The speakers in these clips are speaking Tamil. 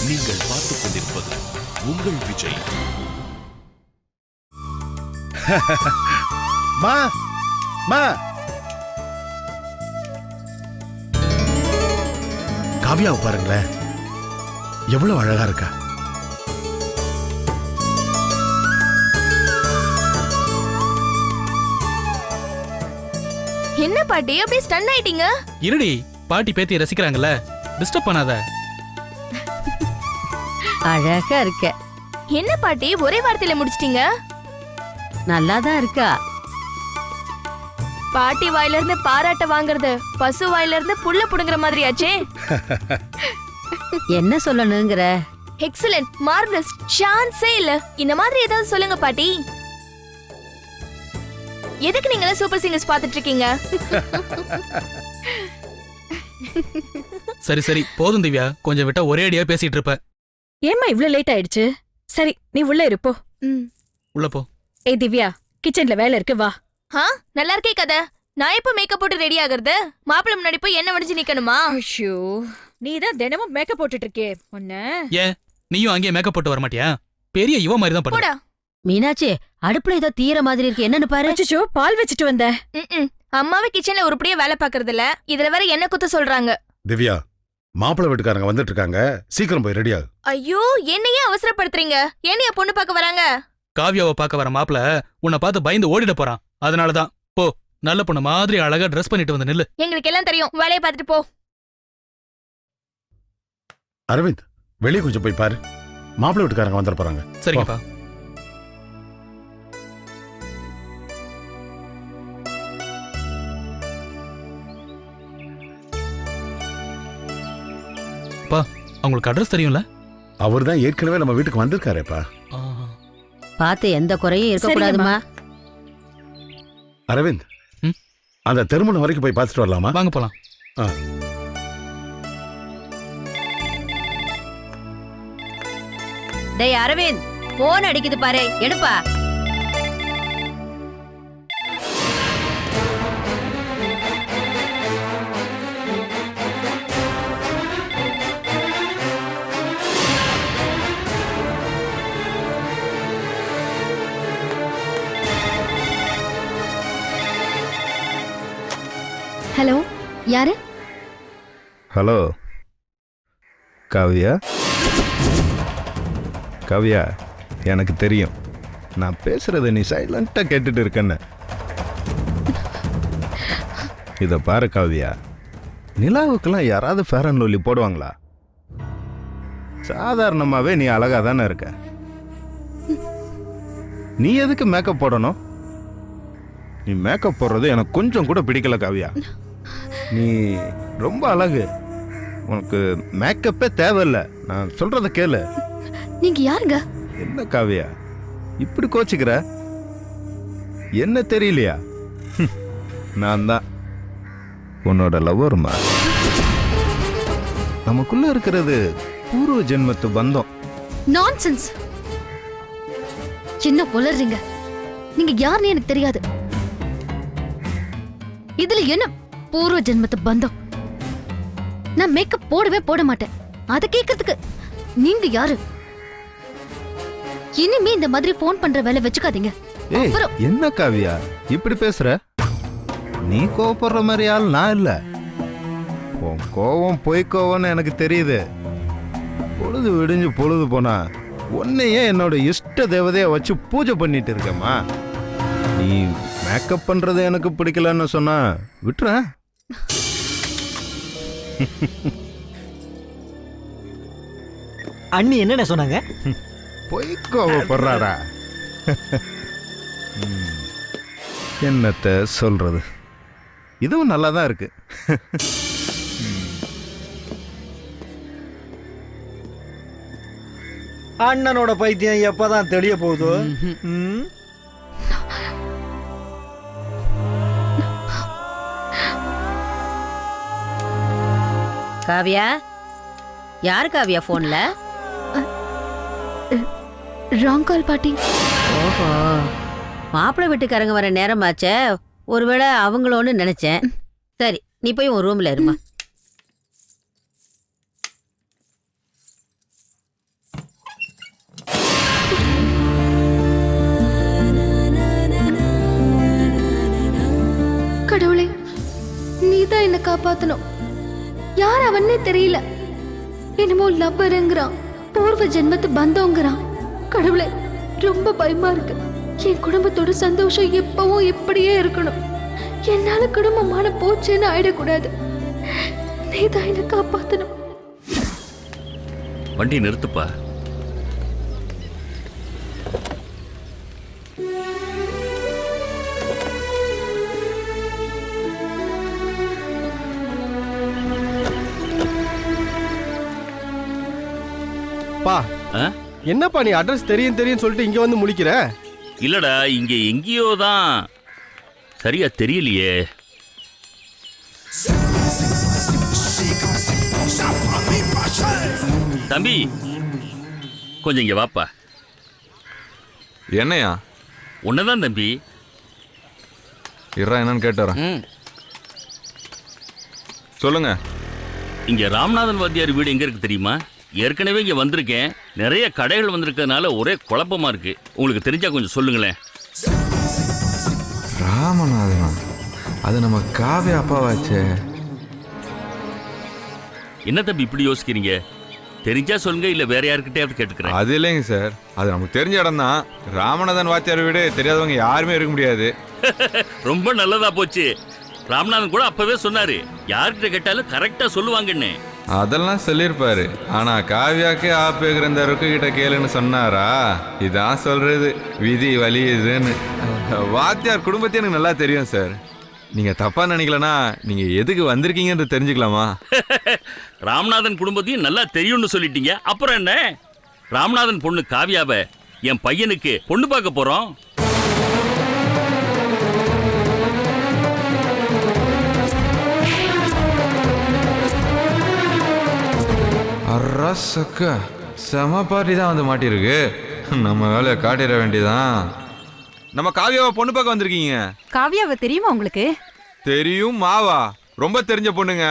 நீங்கள் பார்த்துக் கொண்டிருப்பது உங்கள் விஜய். மா மா காவியாவை பாருங்களேன், எவ்வளவு அழகா இருக்கா. என்ன பாட்டி அப்படியே ஸ்டன் ஆயிட்டீங்க? இருடி, பாட்டி பேத்தி ரசிக்கிறாங்கல்ல, டிஸ்டர்ப் பண்ணாத. அழகா இருக்க. என்ன பாட்டி ஒரே வார்த்தையில முடிச்சிட்டீங்க? நல்லாதான் இருக்கா. பாட்டி வாயில இருந்து பாராட்ட வாங்குறது பசு வாயில இருந்து புல்ல புடுங்குற மாதிரி ஆச்சே. என்ன சொல்லணுங்கிற? எக்ஸலென்ட், மார்வெலஸ், சான்ஸே இல்ல. இந்த மாதிரி ஏதாவது சொல்லுங்க பாட்டி. எதுக்கு நீங்க சூப்பர் சிங்கர்ஸ் பாத்துட்டு இருக்கீங்க? சரி சரி போதும் திவ்யா, கொஞ்சம் விட்டா ஒரே அடியா பேசிட்டு இருப்ப. ஏம்மா இவ்ளோ லேட் ஆயிடுச்சு? சரி நீ உள்ள இருப்போ. உள்ள போ. ஏய் திவ்யா, கிச்சன்ல வேலை இருக்கு, வா. நல்லா இருக்கே கதை. நான் எப்ப மேக்கப் போட்டு ரெடி ஆகுறது? மாப்பிள்ள முன்னாடி போய் என்ன வடிச்சு நிக்கணுமா? ஐயோ, நீ தான் தினமும் மேக்கப் போட்டுட்டு இருக்கே உன்ன. ஏன் நீயும் அங்கேயே மேக்கப் போட்டு வர மாட்டியா? பெரிய இவ மாதிரி தான் போடா. மீனாட்சி, அடுப்புல ஏதோ தீர மாதிரி இருக்கு, என்னன்னு பாரு. அச்சச்சோ, பால் வச்சிட்டு வந்த. அம்மாவே கிச்சன்ல உருப்படியா வேலை பாக்குறது இல்ல, இதுல வேற என்ன குத்த சொல்றாங்க. திவ்யா, மாப்பிள்ளை வீட்டுக்காரங்க வந்துட்டு இருக்காங்க, சீக்கிரம் போய் ரெடியா. ஐயோ, என்னையே அவசரப்படுத்துறீங்க? என்னைய பொண்ணு பார்க்க வராங்க? காவியாவை பார்க்க வர மாப்பிள உன்னை பார்த்து பயந்து ஓடிட போறான், அதனாலதான். போ, நல்ல பொண்ணு மாதிரி அழகா ட்ரெஸ் பண்ணிட்டு வந்து நில்லு. எங்களுக்கு எல்லாம் தெரியும், வேலையை பார்த்துட்டு போ. அரவிந்த், வெளியே கொஞ்சம் போய் பாரு, மாப்பிள்ளை வீட்டுக்காரங்க வந்துட போறாங்க. சரிங்கப்பா. அப்பா, அவங்களுக்கு அட்ரஸ் தெரியும்ல? அவர் தான் ஏற்கனவே நம்ம வீட்டுக்கு வந்திருக்காரேப்பா. பார்த்து எந்த குறையும் இருக்கக்கூடாதுமா. அரவிந்த், அந்த திருமணம் வரைக்கும் போய் பார்த்துட்டு வரலாமா? வாங்க போலாம். டேய் அரவிந்த், போன் அடிக்குது பாரு, எடுப்பா. ஹலோ, யாரு? ஹலோ காவியா. காவியா, எனக்கு தெரியும் நான் பேசுறத நீ சைலண்டா கேட்டுட்டு இருக்கன்னு. இத பாரு காவியா, நிலாவுக்கெல்லாம் யாராவது ஃபேர் அண்ட் லவ்லி போடுவாங்களா? சாதாரணமாவே நீ அழகா தானே இருக்க. நீ எதுக்கு மேக்கப் போடணும்? நீ மேக்கப் போடுறது எனக்கு கொஞ்சம் கூட பிடிக்கல காவியா. நீ ரொம்ப அழகு, உனக்கு மேக்கப்பே தேவையில்ல. நான் சொல்றத கேளு. நீங்க யாருங்க? என்ன காவியா இப்படி கோச்சிக்கிற? என்ன தெரியலையா? நான் தான் உன்னோட லவ்வருமா. நமக்குள்ள இருக்கிறது பூர்வ ஜென்மத்து பந்தம். நான்சென்ஸ். என்ன உளறீங்க? நீங்க யாருன்னு எனக்கு தெரியாது. இதுல என்ன பூர்வ ஜென்மத்து பந்தம்? நான் மேக்கப் போடவே போட மாட்டேன். அத கேக்குறதுக்கு நீங்க யாரு? இனிமே இந்த மாதிரி போன் பண்ற வேலை வச்சுக்காதீங்க. ஏய், என்ன காவியா இப்படி பேசுற? நீ கோவப்படுற மாதிரி ஆள் நான் இல்ல. உன் கோவம் பொய் கோவம்னு எனக்கு தெரியுது. பொழுது விடிஞ்சு பொழுது போனா உன்னையே என்னோட இஷ்ட தேவதைய வச்சு பூஜை பண்ணிட்டு இருக்கேம்மா. நீ மேக்கப் பண்றது எனக்கு பிடிக்கலன்னு சொன்னா விட்டுறேன். அண்ணி என்னென்ன சொன்னாங்க? பொய் கோவப்படுறாரா? என்னத்த சொல்றது, இதுவும் நல்லா தான் இருக்கு. அண்ணனோட பைத்தியம் எப்பதான் தெளிய போகுதோ? காவியா, யாரு காவியா போன்ல? ராங் கால் பாட்டி. ஓஹோ, மாப்பிள்ளை வீட்டுக்காரங்க வர நேரமாச்சே, ஒருவேளை அவங்களோன்னு நினைச்சேன். சரி, நீ போய் உன் ரூம்ல இருமா. காப்பாத்தணும். யார் அவன்னே தெரியல. என்னமோ லவ்வருங்கிறான், பூர்வ ஜென்மத்து பந்தோங்கிறான். கடவுளே, ரொம்ப பயமா இருக்கு. என் குடும்பத்தோட சந்தோஷம் எப்பவும் இப்படியே இருக்கணும். என்னால குடும்பமான போச்சுன்னு ஆயிடக்கூடாது. நீதான் என்ன காப்பாத்தணும். வண்டி நிறுத்துப்பா. பா, ஆ? என்னப்பா நீ அட்ரஸ் தெரியும் தெரியும் சொல்லிட்டு இங்க வந்து முழிக்கிற? இல்லடா, இங்க எங்கேயோ தான், சரியா தெரியலையே. தம்பி, கொஞ்சம் இங்க வாப்பா. என்னையா? உன்னதான் தம்பி. இறா, என்னன்னு கேட்டு வரேன். சொல்லுங்க. இங்க ராமநாதன் வாத்தியார் வீடு எங்க இருக்கு தெரியுமா? ஏற்கனவே இங்க வந்திருக்கேன். நிறைய கடைகள் வந்திருக்கிறதுனால ஒரே குழப்பமா இருக்கு. உங்களுக்கு தெரிஞ்சா கொஞ்சம் சொல்லுங்களேன். ராமநாதனா? அது நம்ம காவியா அப்பாவாச்சே. என்ன தம்பி இப்படி யோசிக்கிறீங்க? தெரிஞ்சா சொல்லுங்க, இல்ல வேற யாருக்கிட்டே கேட்டுக்கிறேன். அது இல்லைங்க சார், அது நமக்கு தெரிஞ்ச இடம் தான். ராமநாதன் வாத்தியார் வீடு தெரியாதவங்க யாருமே இருக்க முடியாது. ரொம்ப நல்லதா போச்சு. ராமநாதன் கூட அப்பவே சொன்னாரு, யார்கிட்ட கேட்டாலும் கரெக்டா சொல்லுவாங்கன்னு. அதெல்லாம் சொல்லியிருப்பாரு. ஆனா காவியாக்கு ஆப்பேகிற இந்த ருக்கு கிட்ட கேளுன்னு சொன்னாரா? இதான் சொல்றது, விதி வலி இதுன்னு. வாத்தியார் குடும்பத்தை எனக்கு நல்லா தெரியும் சார். நீங்க தப்பா நினைக்கலனா நீங்க எதுக்கு வந்திருக்கீங்கன்னு தெரிஞ்சுக்கலாமா? ராமநாதன் குடும்பத்தையும் நல்லா தெரியும்னு சொல்லிட்டீங்க, அப்புறம் என்ன? ராமநாதன் பொண்ணு காவியாவை என் பையனுக்கு பொண்ணு பார்க்க போறோம். அரசக்க செம பார்ட்டி தான் வந்து மாட்டிருக்கு. நம்ம வேலையை காட்டிட வேண்டியதான். நம்ம காவியாவை பொண்ணு பார்க்க வந்திருக்கீங்க. காவியாவை தெரியுமா உங்களுக்கு? தெரியும். மாவா ரொம்ப தெரிஞ்ச பொண்ணுங்க.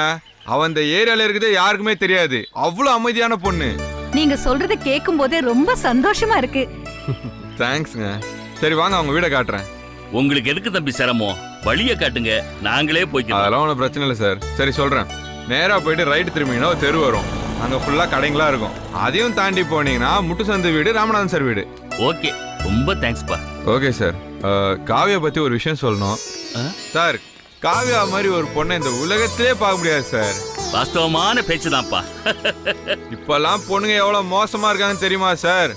அவன் இந்த ஏரியால இருக்கிறதே யாருக்குமே தெரியாது. அவ்வளவு அமைதியான பொண்ணு. நீங்க சொல்றத கேட்கும் போதே ரொம்ப சந்தோஷமா இருக்கு. தேங்க்ஸ்ங்க. சரி வாங்க, அவங்க வீட காட்டுறேன். உங்களுக்கு எதுக்கு தம்பி சிரமம்? வழியை காட்டுங்க, நாங்களே போய்க்கலாம். அதெல்லாம் ஒன்றும் பிரச்சனை இல்லை சார். சரி சொல்றேன். நேரா போயிட்டு ரைட் திரும்பிங்கன்னா ஒரு தெரு வரும். அங்க ஃபுல்லா கடைங்களா இருக்கும். அதையும் தாண்டி போனீங்கன்னா முட்டுசந்து வீடு ராமநாதன் சார் வீடு. ஓகே, ரொம்ப தேங்க்ஸ் பா. Okay sir. காவியா பத்தி ஒரு விஷயம் சொல்லணும் சார். காவியா மாதிரி ஒரு பொண்ணை இந்த உலகத்திலே பார்க்க முடியாது சார். வாஸ்தவமான பேச்சுதான்ப்பா. இப்பெல்லாம் பொண்ணுங்க எவ்வளவு மோசமா இருக்காங்கன்னு தெரியுமா சார்?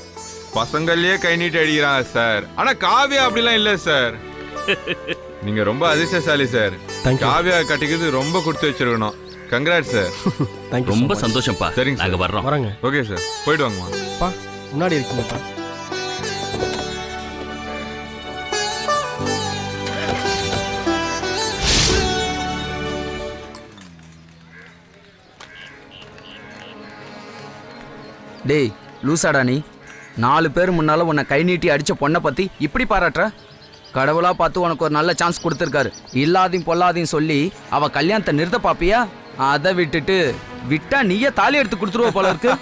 பசங்கள்லயே கை நீட்டி அடிக்கிறாங்க சார். ஆனா காவியா அப்படிலாம் இல்ல சார். நீங்க ரொம்ப அதிர்ஷ்டசாலி சார். காவியா கட்டிக்கிறது ரொம்ப கொடுத்து வச்சிருக்கணும். Congrat sir. ரொம்ப சந்தோஷம்ப்பா. சரிங்க, நாங்க வர்றோம். வரங்க. ஓகே சார், போயிட்டு வாங்கம்மா. பா, முன்னாடி இருக்கீங்கப்பா. டேய் லூசாடா நீ. 4 பேர் முன்னால உன்னை கை நீட்டி அடிச்ச பொண்ணை பத்தி இப்படி பாராட்டுற? கடவுளா பார்த்து உனக்கு ஒரு நல்ல சான்ஸ் கொடுத்துருக்காரு. இல்லாதையும் பொல்லாதையும் சொல்லி அவ கல்யாணத்தை நிறுத்த பாப்பியா? அதை விட்டுட்டு விட்டா நீயே தாலி எடுத்து கொடுத்துருவ போல இருக்கு.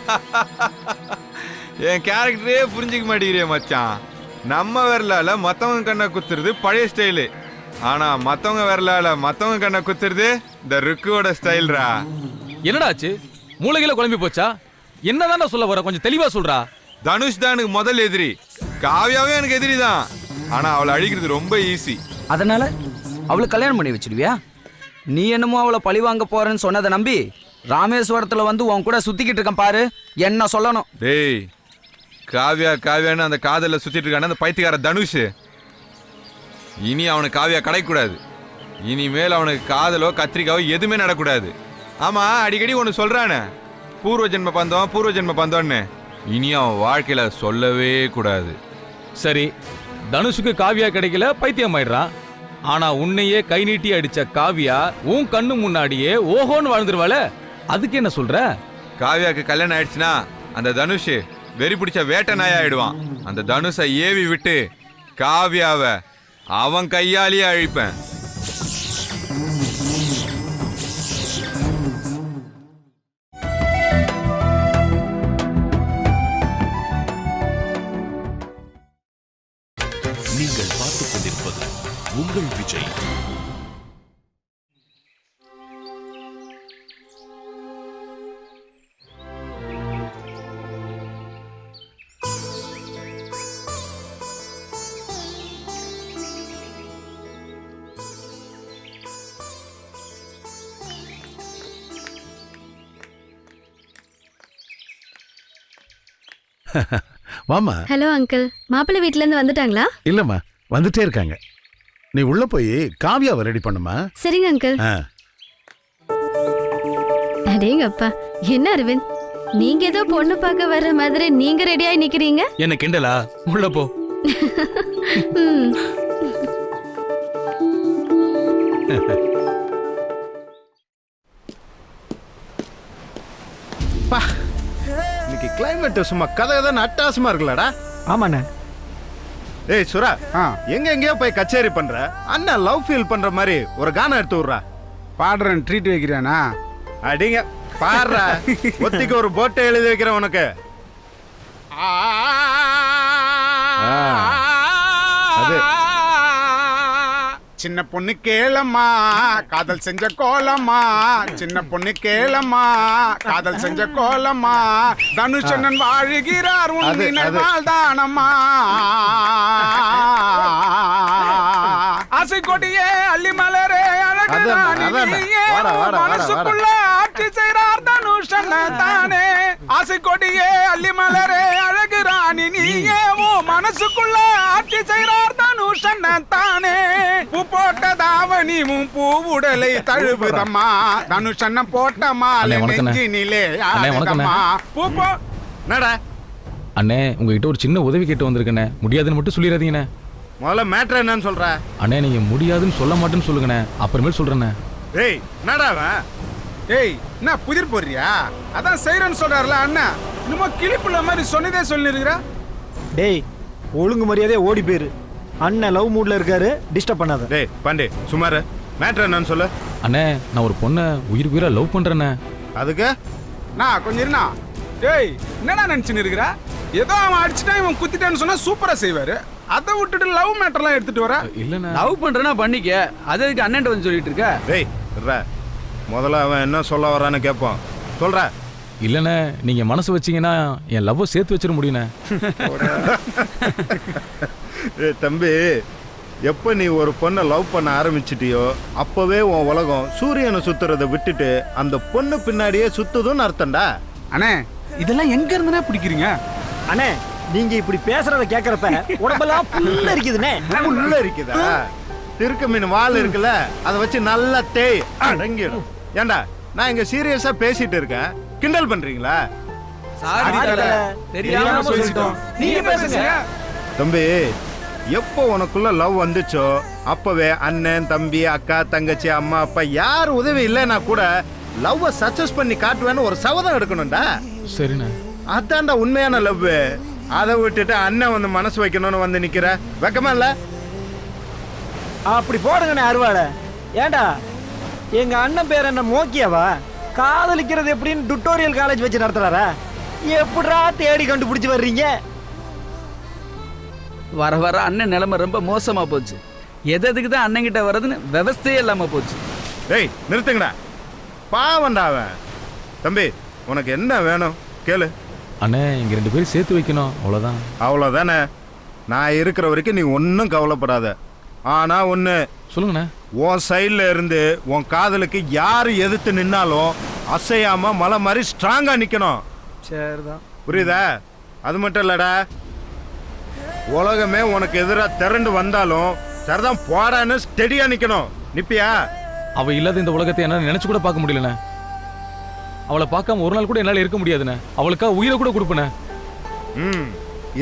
என் கேரக்டரே புரிஞ்சிக்க மாட்டேங்கிறிய மச்சான். நம்ம வரலால மத்தவங்க கண்ணை குத்துறது பழைய ஸ்டைலு. ஆனா மத்தவங்க வரலால மத்தவங்க கண்ணை குத்துறது இந்த ருக்குவோட ஸ்டைல்ரா. என்னடாச்சு? மூளையில குழம்பி போச்சா? என்னதான் சொல்ல வர? கொஞ்சம் தெளிவா சொல்றா. தனுஷ் தான் எனக்கு முதல் எதிரி. காவியாவே எனக்கு எதிரி தான். ஆனா அவளை அழிக்கிறது ரொம்ப ஈஸி. அதனால அவளை கல்யாணம் பண்ணி வச்சிடுவியா? நீ என்னமோ அவளை பழி வாங்க போறேன்னு சொன்னதை நம்பி ராமேஸ்வரத்துல வந்து உன் கூட சுத்திக்கிட்டு இருக்கான் பாரு. என்ன சொல்லணும்? டேய், காவியா காவியான்னு அந்த காதல சுத்திட்டு இருக்கான அந்த பைத்தியக்கார தனுஷ். இனி அவனுக்கு காவியா கிடைக்கூடாது. இனிமேல் அவனுக்கு காதலோ கத்திரிக்காவோ எதுவுமே நடக்கூடாது. ஆமா, அடிக்கடி ஒன்று சொல்றானே, பூர்வ ஜென்ம பந்தம் பூர்வ ஜென்ம பந்தம்னு. இனி அவன் வாழ்க்கையில சொல்லவே கூடாது. சரி, தனுஷுக்கு காவியா கிடைக்கல, பைத்தியம் ஆயிடுறான். ஆனா உன்னையே கை நீட்டி அடிச்ச காவியா உன் கண்ணு முன்னாடியே ஓஹோன்னு வாழ்ந்துருவாள. அதுக்கு என்ன சொல்ற? காவியாக்கு கல்யாணம் ஆயிடுச்சுன்னா அந்த தனுஷ் வெறி பிடிச்ச வேட்டை நாயா ஆயிடுவான். அந்த தனுஷை ஏவி விட்டு காவியாவை அவன் கையாலேயே அழிப்பேன். நீங்கள் பார்த்துக் கொண்டிருப்பது உங்கள் விஜய். வாமா. ஹலோ அங்கிள், மாப்பிள்ளை வீட்ல இருந்து வந்துட்டாங்களா? இல்லம்மா, வந்துட்டே இருக்காங்க. நீ உள்ள போய் காவியாவை ரெடி பண்ணுமா. சரிங்க அங்கிள். அடேங்கப்பா, என்ன அரவிந்த், நீங்க ஏதோ பொண்ணு பார்க்க வர்ற மாதிரி நீங்க ரெடியாகி நிக்கிறீங்க. என்ன கிண்டலா? உள்ள போ. இன்னைக்கு கிளைமேட் சும்மா கதை தான் அட்டாசமா இருக்குல்லடா. ஆமாண்ணே. ஏய் சுரா, எங்கேயோ போய் கச்சேரி பண்ற, அண்ணன் லவ் ஃபீல் பண்ற மாதிரி ஒரு கானம் எடுத்து விடுறா. பாடுறேன், ட்ரீட் வைக்கிறானா? அடிங்க பாடுற, ஒத்திக்கு ஒரு போட்டை எழுதி வைக்கிறேன் உனக்கு. அது சின்ன பொண்ணு கேளம்மா காதல் செஞ்ச கோலம்மா, சின்ன பொண்ணு கேளம்மா காதல் செஞ்ச கோலம்மா, தனுஷனன் வாழுகிறார் உன் நினைவால் தானம்மா, ஆசை கொடியே அள்ளி மலரே மனசுக்குள்ள ஆட்சி செய்றார் தனுஷன் தானே, ஆசை கொடியே அள்ளி மலரே அழகு ராணி நீயே, மனசுக்குள்ள ஆட்சி செய்றார் தனுஷன் தானே, பூ போட்ட தாவணியும் பூவுடலை தழுவுதம்மா, தனுஷன் போட்ட மாலை நெஞ்சினிலே ஆடுதம்மா. என்னடா அண்ணே, உங்ககிட்ட ஒரு சின்ன உதவி கேட்டு வந்திருக்கேண்ணே. முடியாதுன்னு மட்டும் சொல்லிடாதீங்கண்ணே. முதல்ல மேட்ரு என்னன்னு சொல்ற? அண்ணே, நீங்க முடியாதுன்னு சொல்ல மாட்டேன்னு சொல்லுங்கண்ணே, அப்புறமேல் சொல்றேண்ணே. ஏய் என்னடா அவன்? ஏய் என்ன புதிர் போடுறியா? அதான் செய்றேன்னு சொல்றாருல அண்ணா, இன்னும் கிளிப்புள்ள மாதிரி சொன்னதே சொல்லிருக்கிறா. டேய் ஒழுங்கு மரியாதையா ஓடி போயிரு. அண்ணன் லவ் மூட்ல இருக்காரு, டிஸ்டர்ப் பண்ணாத. டேய் பாண்டி சுமாரு, மேட்ரு என்னன்னு சொல்லு. அண்ணே, நான் ஒரு பொண்ணை உயிர் லவ் பண்றேண்ணே. அதுக்கு நான் கொஞ்சம் இருந்தா. டேய் என்னடா நினைச்சுன்னு இருக்கிறா? ஏதோ அவன் அடிச்சுட்டான் இவன் குத்திட்டான்னு சொன்னா சூப்பரா செய்வாரு, அதை விட்டுட்டு லவ் மேட்டர்லாம் எடுத்துட்டு வர. இல்லண்ணே, லவ் பண்றேன்னா பண்ணிக்க, அதுக்கு அண்ணன் வந்து சொல்லிட்டு இருக்க. டேய் முதல்ல அவன் என்ன சொல்ல வரான்னு கேட்போம். சொல்ற. இல்லண்ணே, நீங்க மனசு வச்சீங்கன்னா என் லவ் சேர்த்து வச்சிட முடியுண்ணே. தம்பி, எப்போ நீ ஒரு பொண்ணை லவ் பண்ண ஆரம்பிச்சிட்டியோ அப்பவே உன் உலகம் சூரியனை சுத்துறதை விட்டுட்டு அந்த பொண்ணு பின்னாடியே சுத்துதுன்னு அர்த்தம்டா. அண்ணே இதெல்லாம் எங்க இருந்துனா பிடிக்கிறீங்க? அண்ணே நீங்க இப்படி பேசுறத கேக்குறப்ப உடம்பெல்லாம் புல்ல இருக்குதுண்ணே. புல்ல இருக்குதா? திருக்க மீன் வால் இருக்குல்ல, அதை வச்சு நல்லா தேய் அடங்கிடும். ஏண்டா நான் இங்க சீரியஸா பேசிட்டு இருக்கேன், கிண்டல் பண்றீங்களா? தம்பி, எப்போ உனக்குள்ள லவ் வந்துச்சோ அப்பவே அண்ணன் தம்பி அக்கா தங்கச்சி அம்மா அப்பா யார் உதவி இல்லைன்னா கூட லவ் சக்சஸ் பண்ணி காட்டுவேன்னு ஒரு சபதம் எடுக்கணும்டா. சரிண்ணே. அதான்டா உண்மையான லவ். அதை விட்டுட்டு அண்ணன் வந்து மனசு வைக்கணும்னு வந்து நிக்கிற வெக்கமா இல்ல? அப்படி போடுங்கண்ணே அருவாளை. ஏண்டா எங்க அண்ணன் பேர் என்ன மோக்கியாவா? காதலிக்கிறது எப்படின்னு டுட்டோரியல் காலேஜ் வச்சு நடத்துறாரா? எப்படா தேடி கண்டுபிடிச்சு வர்றீங்க? வர வர அண்ணன் நிலைமை ரொம்ப மோசமா போச்சு. எதுக்கு தான் அண்ணன் கிட்ட வர்றதுன்னு விவசாயே இல்லாம போச்சு. டேய் நிறுத்துங்கடா, பாவண்டா அவன். தம்பி உனக்கு என்ன வேணும் கேளு. அண்ணே, இங்க 2 பேரும் சேர்த்து வைக்கணும், அவ்வளவுதான். அவ்வளவுதானே? நான் இருக்கிற வரைக்கும் நீ ஒன்றும் கவலைப்படாத. ஆனா ஒன்று சொல்லுங்கண்ணே. உன் சைடில் இருந்து உன் காதலுக்கு யார் எதிர்த்து நின்னாலும் அசையாம மலை மாதிரி ஸ்ட்ராங்கா நிக்கணும். சரிதான், புரியுதா? அது மட்டும் இல்லடா, உலகமே உனக்கு எதிராக திரண்டு வந்தாலும் சரிதான் போடான்னு ஸ்டெடியா நிக்கணும். நிப்பியா? அவ இல்லாத இந்த உலகத்தை என்னால நினைச்சு கூட பார்க்க முடியலண்ணே. அவளை பார்க்காம ஒரு நாள் கூட என்னால இருக்க முடியாதுண்ணே. அவளுக்கா உயிரை கூட கொடுப்பேண்ணே.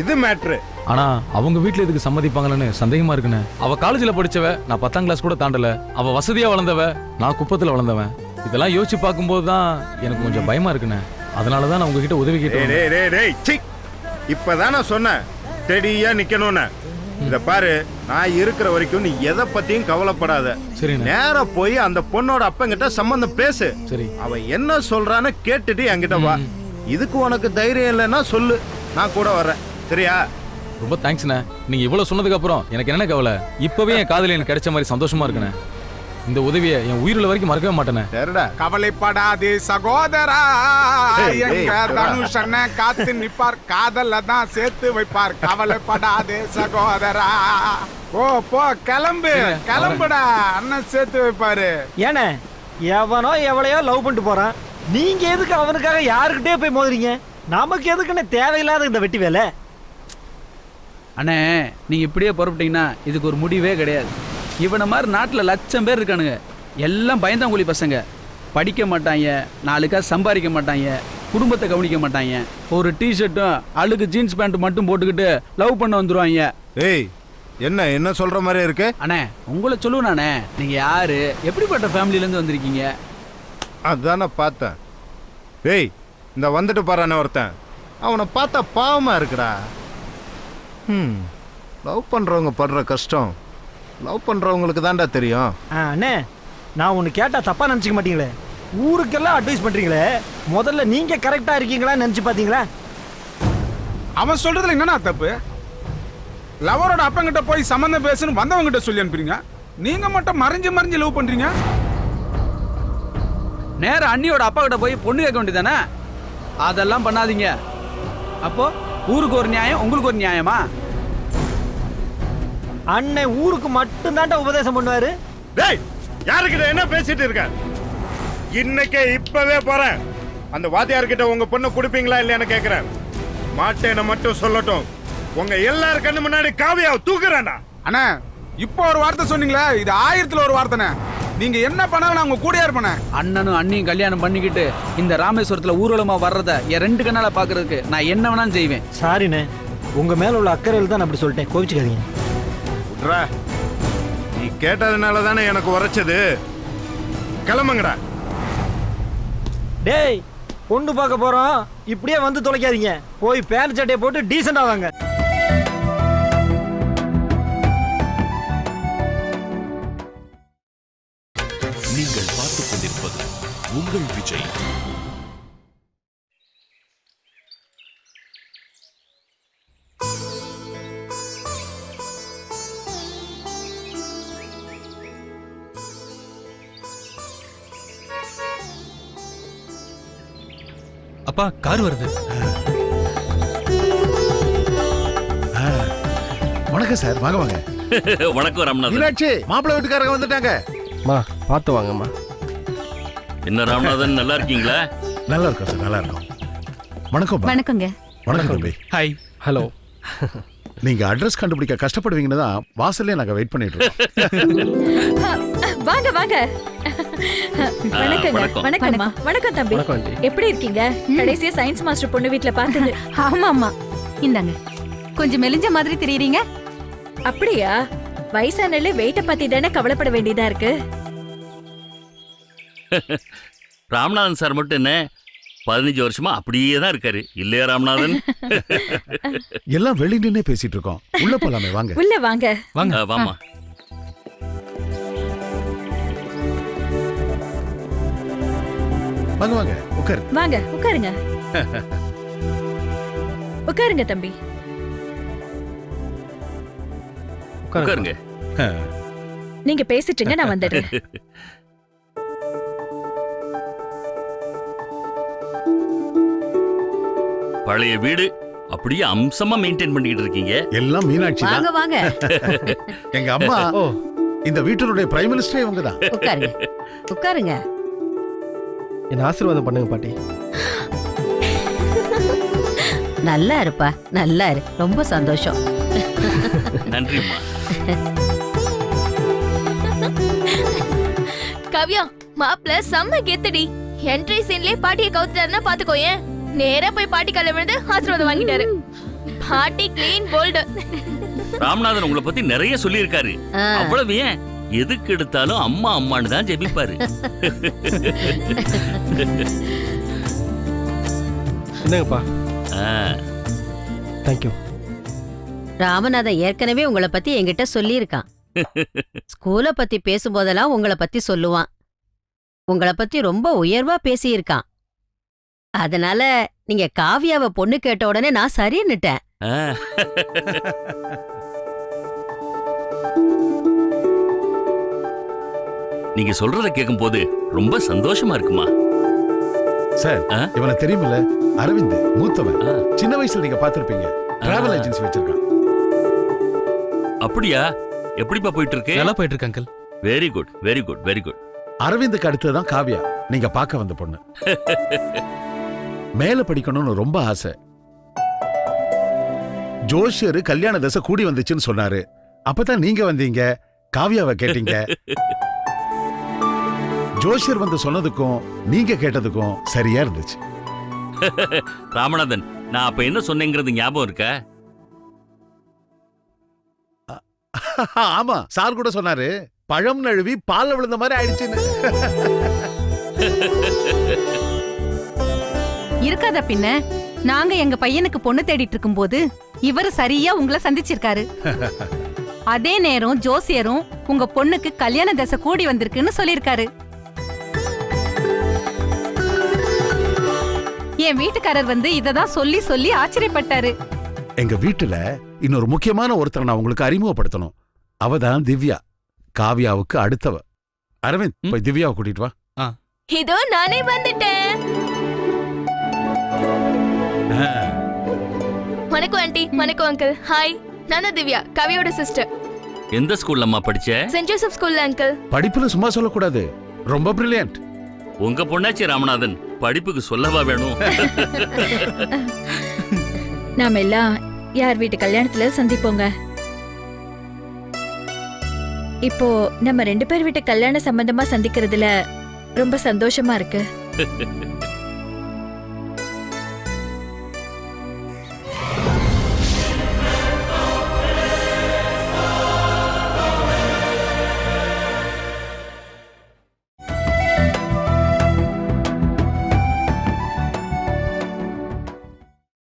இது மேட்ரு. ஆனா அவங்க வீட்டுல இதுக்கு சம்மதிப்பாங்கன்னு சந்தேகமா இருக்குண்ணே. அவ காலேஜ்ல படிச்சவ, நான் 10ஆம் கிளாஸ் கூட தாண்டல. அவ வசதியா வளர்ந்தவ, நான் குப்பத்துல வளர்ந்தவன். இதெல்லாம் யோசிச்சு பார்க்கும்போது தான் எனக்கு கொஞ்சம் பயமா இருக்குண்ணே. அதனாலதான் நான் உங்ககிட்ட உதவி கேட்டேன். இப்பதான் நான் சொன்னேன் ஸ்டெடியா நிக்கணும்னு. இத பாரு, நான் இருக்கிற வரைக்கும் நீ எதை பத்தியும் கவலைப்படாத. சரி, நேரா போய் அந்த பொண்ணோட அப்பங்கிட்ட சம்பந்தம் பேசு. சரி. அவ என்ன சொல்றான்னு கேட்டுட்டு என்கிட்ட வா. இதுக்கு உனக்கு தைரியம் இல்லைன்னா சொல்லு, நான் கூட வர்றேன். சரியா? ரொம்ப தேங்க்ஸ்ண்ணே. நீங்க இவ்வளவு சொன்னதுக்கு அப்புறம் எனக்கு என்ன கவலை? இப்பவே என் காதல் எனக்கு கிடைச்ச மாதிரி சந்தோஷமா இருக்குண்ணே. இந்த உதவியை என் உயிருள்ள வரைக்கும் மறக்கவே மாட்டேனே. சரிடா. கவலைப்படாதே சகோதரா, எங்க தனுஷனை காத்து நிப்பார், காதல்ல தான் சேர்த்து வைப்பார். கவலைப்படாதே சகோதரா. போ கிளம்பு, கிளம்புடா, அண்ணன் சேர்த்து வைப்பாரு. ஏனே எவனோ எவளையோ லவ் பண்ணிட்டு போறான், நீங்க எதுக்கு அவனுக்காக யாருக்கிட்டே போய் மோதுறீங்க? நமக்கு எதுக்குன்னு தேவையில்லாத இந்த வெட்டி வேலை. அண்ணே நீங்கள் இப்படியே புறப்பட்டீங்கன்னா இதுக்கு ஒரு முடிவே கிடையாது. இவனை மாதிரி நாட்டில் லட்சம் பேர் இருக்கானுங்க. எல்லாம் பயந்தாங்குழி பசங்க. படிக்க மாட்டாங்க, 4 காசு சம்பாதிக்க மாட்டாங்க, குடும்பத்தை கவனிக்க மாட்டாங்க. ஒரு டிஷர்ட்டும் அழுக்கு ஜீன்ஸ் பேண்ட் மட்டும் போட்டுக்கிட்டு லவ் பண்ண வந்துடுவாங்க. ஏய் என்ன சொல்ற மாதிரி இருக்கு? அண்ணே உங்களை சொல்லுவேண்ணே, நீங்கள் யாரு, எப்படிப்பட்ட ஃபேமிலியிலேருந்து வந்திருக்கீங்க? அதானே பார்த்தேன். ஏய் இந்த வந்துட்டு பாறானே ஒருத்தன், அவனை பார்த்தா பாவமா இருக்குடா. லவ் பண்றவங்க படுற கஷ்டம் லவ் பண்றவங்களுக்கு தான்டா தெரியும். அண்ணே நான் ஒன்று கேட்டால் தப்பாக நினச்சிக்க மாட்டீங்களே? ஊருக்கெல்லாம் அட்வைஸ் பண்ணுறீங்களே, முதல்ல நீங்கள் கரெக்டாக இருக்கீங்களான்னு நினச்சி பார்த்தீங்களா? அவன் சொல்றதுல என்னன்னா தப்பு? லவரோட அப்பங்கிட்ட போய் சம்மந்தம் பேசுன்னு வந்தவங்கிட்ட சொல்லி அனுப்புறீங்க. நீங்க மட்டும் மறைஞ்சு லவ் பண்றீங்க. நேரம் அண்ணியோட அப்பா கிட்ட போய் பொண்ணு கேட்க வேண்டியதானே? அதெல்லாம் பண்ணாதீங்க. அப்போ ஊருக்கு ஒரு நியாயம், உங்களுக்கு ஒரு நியாயமா? அண்ணன் ஊருக்கு மட்டும்தான்டா உபதேசம் பண்ணுவாரு. டேய் யாருக்கிட்ட என்ன பேசிட்டு இருக்க? இன்னைக்கே இப்பவே போறேன். அந்த வாத்தியார்கிட்ட உங்க பொண்ணு கொடுப்பீங்களா இல்லையான்னு கேக்குறேன். மாட்டேன்னு மட்டும் சொல்லட்டும். உங்க எல்லாரும் கண்ணு முன்னாடி காவியாவை தூக்குறேன்டா. அண்ணா இப்போ ஒரு வார்த்தை சொன்னீங்களே, இது 1000த்துல ஒரு வார்த்தைண்ணே. நீங்க என்ன பண்ணாலும் நான் உங்க கூடயே இருப்பேன். அண்ணனும் அண்ணியும் கல்யாணம் பண்ணிக்கிட்டு இந்த ராமேஸ்வரத்துல ஊர்வலமா வர்றத என் 2 கண்ணால பாக்குறதுக்கு நான் என்ன வேணாலும் செய்வேன். சாரிண்ணே, உங்க மேல உள்ள அக்கறையில் தான் அப்படி சொல்லிட்டேன், கோவிச்சுக்காதீங்க. நீ கேட்டதுனால தானே எனக்கு உரைச்சது. கிளம்புங்கடா. டேய் பொண்ணு பார்க்க போறோம், இப்படியே வந்து தொலைக்காதீங்க. போய் பேண்ட் சட்டையை போட்டு டீசெண்டா வாங்க. நீங்கள் பார்த்துக் கொண்டிருப்பது உங்கள் விஜய். அப்பா கார் வருது. வணக்கம் சார். வாங்க வாங்க. வணக்கம் ராமநாதன். மீனாட்சி மாப்பிள்ளை வீட்டுக்காரங்க வந்துட்டாங்க. பார்த்து வாங்கம்மா. என்ன ராமநாதன், நல்லா இருக்கீங்களா? நல்லா இருக்கும் சார், நல்லா இருக்கும். வணக்கம். வணக்கங்க. வணக்கம் தம்பி. ஹாய். ஹலோ. நீங்க அட்ரஸ் கண்டுபிடிக்க கஷ்டப்படுவீங்கன்னு தான் வாசல்லே நாங்க வெயிட் பண்ணிட்டு இருக்கோம். வாங்க வாங்க. வணக்கங்க. வணக்கம்மா. வணக்கம் தம்பி. எப்படி இருக்கீங்க? கடைசியா சயின்ஸ் மாஸ்டர் பொண்ணு வீட்ல பார்த்தது. ஆமா. இந்தாங்க. கொஞ்சம் மெலிஞ்ச மாதிரி தெரியுறீங்க. அப்படியா? வயசானால வெயிட்ட பத்தி தானே கவலைப்பட வேண்டியதா இருக்கு. ராமநாதன் சார் மட்டும் என்ன 15 வருஷமா அப்படியே தான் இருக்காரு இல்லையா ராமநாதன்? எல்லாம் வெளி நின்னே பேசிட்டு இருக்கோம். உள்ள போலாமே, வாங்க. உள்ள வாங்க. வாங்க. வாமா. வாங்க வாங்க உட்காரு. வாங்க உட்காருங்க. உட்காருங்க தம்பி. உட்காருங்க. நீங்க பேசிட்டுங்க, நான் வந்துடுறேன். பழைய வீடு அப்படியே அம்சமா மெயின்டைன் பண்ணிட்டு இருக்கீங்க. எல்லாம் மீனாட்சி வாங்க தான். வாங்க. எங்க அம்மா இந்த வீட்டினுடைய பிரைம் மினிஸ்டரே இவங்க தான். உட்காருங்க உட்காருங்க. என்ன ஆசீர்வாதம் பண்ணுங்க பாட்டி. நல்லா இருப்பா, நல்லா இரு. ரொம்ப சந்தோஷம். நன்றிம்மா. காவ்யா, மாப்ள செம்ம கெத்தடி. என்ட்ரி சீன்லயே பாட்டியை கவுத்துட்டாருன்னா பாத்துக்கோயேன். நேரா போய் பாட்டி கால விழுந்து ஆசீர்வாதம் வாங்கிட்டாரு. பாட்டி கிளீன் போல்டு. ராமநாதன் உங்களை பத்தி நிறைய சொல்லியிருக்காரு. அவ்வளவு ஏன், எதுக்கு எடுத்தாலும் அம்மா அம்மான்னு தான் ஜெபிப்பாரு. என்னங்கப்பா? தேங்க்யூ. ராமநாதன் ஏற்கனவே உங்களை பத்தி என்கிட்ட சொல்லியிருக்கான். ஸ்கூலை பத்தி பேசும்போதெல்லாம் உங்களை பத்தி சொல்லுவான். உங்களை பத்தி ரொம்ப உயர்வா பேசியிருக்கான். அதனால நீங்க காவியாவை பொண்ணு கேட்ட உடனே நான் சரின்னுட்டேன். நீங்க சொல்றத கேட்கும் போது ரொம்ப சந்தோஷமா இருக்குமா சார்? இவனை தெரியுமில்ல, அரவிந்த் மூத்தவன். சின்ன வயசுல நீங்க பாத்திருப்பீங்க. டிராவல் ஏஜென்சி வச்சிருக்கான். அப்படியா? எப்படிப்பா போயிட்டு இருக்கு? நல்லா போயிட்டு இருக்கு uncle. Very good, very good, very good. அரவிந்துக்கு அடுத்ததான் காவியா நீங்க பார்க்க வந்த பொண்ணு. மேல படிக்கணும்னு ரொம்ப ஆசை. ஜோஷியர் கல்யாண தசை கூடி வந்துச்சுன்னு சொன்னாரு. அப்பதான் நீங்க வந்தீங்க, காவியாவை கேட்டீங்க. ஜோஷியர் வந்து சொன்னதுக்கும் நீங்க கேட்டதுக்கும் சரியா இருந்துச்சு. ராமநாதன், நான் அப்ப என்ன சொன்னேங்கிறது ஞாபகம் இருக்கா? ஆமா, சார் கூட சொன்னாரு, பழம் நழுவி பால்ல விழுந்த மாதிரி ஆயிடுச்சுன்னு. இருக்காத பின்ன. நாங்க எங்க பையனுக்கு பொண்ணு தேடிட்டு இருக்கும்போது இவரு சரியா உங்களை சந்திச்சிருக்காரு. அதே நேரம் ஜோசியரும் உங்க பொண்ணுக்கு கல்யாண தசை கூடி வந்திருக்குன்னு சொல்லிருக்காரு. என் வீட்டுக்காரர் வந்து இததான் சொல்லி சொல்லி ஆச்சரியப்பட்டாரு. எங்க வீட்டுல இன்னொரு முக்கியமான ஒருத்தரை நான் உங்களுக்கு அறிமுகப்படுத்தணும். அவதான் திவ்யா, காவியாவுக்கு அடுத்தவ. அரவிந்த், போய் திவ்யாவை கூட்டிட்டு வா. இதோ நானே வந்துட்டேன். வணக்கம் ஆண்டி. வணக்கம் அங்கிள். ஹாய், நான் தான் திவ்யா, கவியோட சிஸ்டர். எந்த ஸ்கூல்ல அம்மா படிச்ச? சென்ட் ஜோசப் ஸ்கூல்ல அங்கிள். படிப்புல சும்மா சொல்லக்கூடாது, ரொம்ப பிரில்லியன்ட். உங்க பொண்ணாச்சி ராமநாதன், படிப்புக்கு சொல்லவா வேணும்? நாம எல்லாம் யார் வீட்டு கல்யாணத்துல சந்திப்போங்க. இப்போ நம்ம 2 பேர் வீட்டு கல்யாண சம்பந்தமா சந்திக்கிறதுல ரொம்ப சந்தோஷமா இருக்கு.